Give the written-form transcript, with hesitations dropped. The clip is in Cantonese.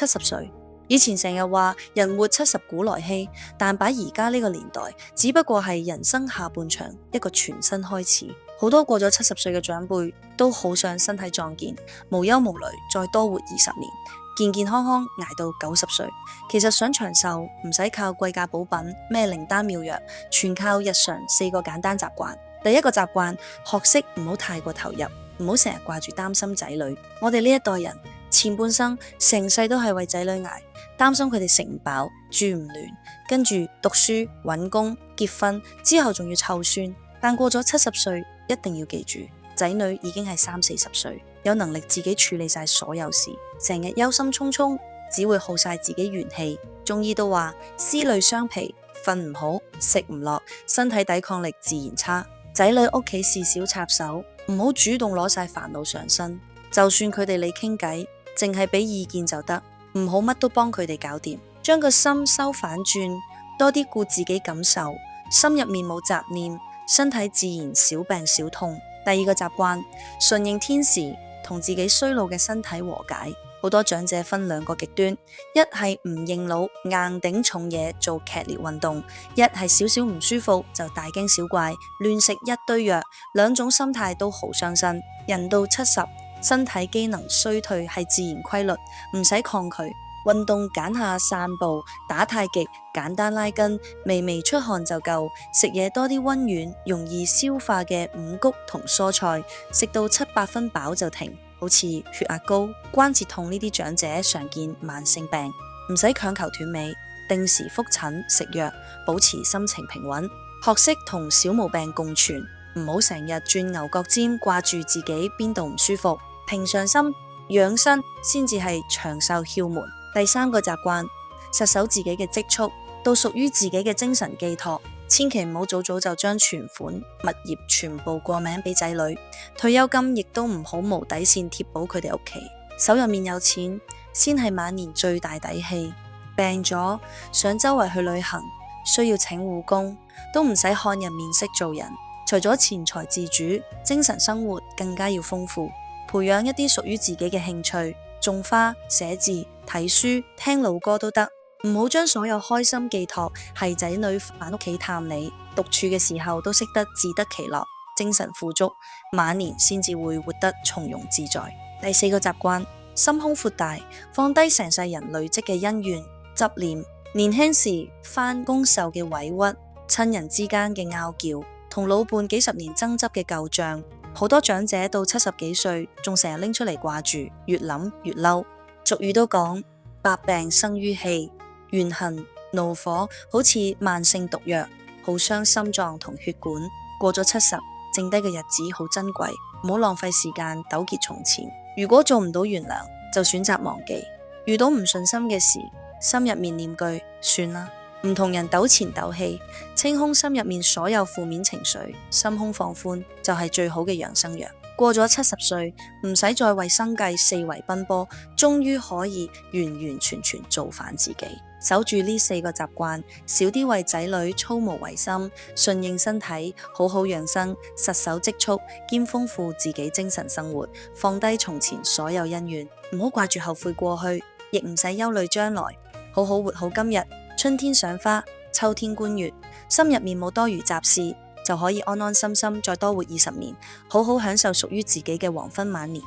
70歲。以前成日話人活70古來稀，但擺而家呢個年代，只不過係人生下半場一個全新開始。好多過咗70歲嘅長輩都好想身體壯健，無憂無慮，再多活20年，健健康康捱到90歲。其實想長壽唔使靠貴價補品咩靈丹妙藥，全靠日常4個簡單習慣。第一個習慣，學識唔好太過投入，唔好成日掛住擔心仔女。我哋呢一代人前半生成世都係為仔女捱，擔心佢哋食唔飽住唔暖，跟住讀書搵工結婚之後仲要湊孫。但過咗70歲，一定要記住，仔女已經係30-40歲，有能力自己處理晒所有事，成日憂心忡忡，只會耗晒自己元氣。中醫都話思慮傷脾，瞓唔好食唔落，身體抵抗力自然差。仔女屋企事小插手，唔好主動攞晒煩惱上身。就算佢哋嚟傾偈，淨係俾意見就得，唔好乜都幫佢哋搞掂。將個心收反轉，多啲顧自己感受，心入面冇雜念，身體自然少病少痛。第二個習慣，順應天時，同自己衰老嘅身體和解。好多長者分2個極端，一係唔認老，硬頂重嘢做劇烈運動；一係少少唔舒服就大驚小怪，亂食一堆藥。2種心態都好傷身。人到70，身體機能衰退係自然規律，唔使抗拒。運動揀下散步、打太極、簡單拉筋，微微出汗就夠。食嘢多啲溫軟、容易消化嘅五穀同蔬菜，食到7-8分飽就停。好似血壓高、關節痛呢啲長者常見慢性病，唔使強求斷尾，定時復診食藥，保持心情平穩，學識同小毛病共存，唔好成日轉牛角尖，掛住自己邊度唔舒服。平常心養生先至係長壽竅門。第3個習慣，實守自己嘅積蓄，到屬於自己嘅精神寄託。千祈唔好早早就將存款、物業全部過名俾仔女，退休金亦都唔好無底線貼補佢哋屋企。手入面有錢，先係晚年最大底氣。病咗想周圍去旅行，需要請護工，都唔使看人面色做人。除咗錢財自主，精神生活更加要豐富，培養一啲屬於自己嘅興趣，種花、寫字、睇書、聽老歌都得。唔好將所有開心寄託係仔女返屋企探你，獨處嘅時候都識得自得其樂，精神富足，晚年先至會活得從容自在。第4個習慣，心胸闊大，放低成世人累積嘅恩怨執念。年輕時返工受嘅委屈，親人之間嘅拗撬，同老伴幾十年爭執嘅舊賬，好多長者到70幾歲仲成日拎出嚟掛住，越諗越嬲。俗語都講，百病生於氣。怨恨、怒火好似慢性毒藥，好傷心臟同血管。過咗70，剩低嘅日子好珍貴，唔好浪費時間糾結從前。如果做唔到原諒，就選擇忘記。遇到唔順心嘅事，心入面念句算啦，唔同人糾纏鬥氣，清空心入面所有負面情緒，心胸放寬就係最好嘅養生藥。過咗70歲，唔使再為生計四圍奔波，終於可以完完全全做返自己。守住呢4個習慣，少啲為仔女操勞為心，順應身體，好好養生，實守積蓄，兼豐富自己精神生活，放低從前所有恩怨，唔好掛住後悔過去，亦唔使憂慮將來，好好活好今日。春天賞花，秋天觀月，心入面冇多餘雜事，就可以安安心心再多活20年，好好享受屬於自己嘅黃昏晚年。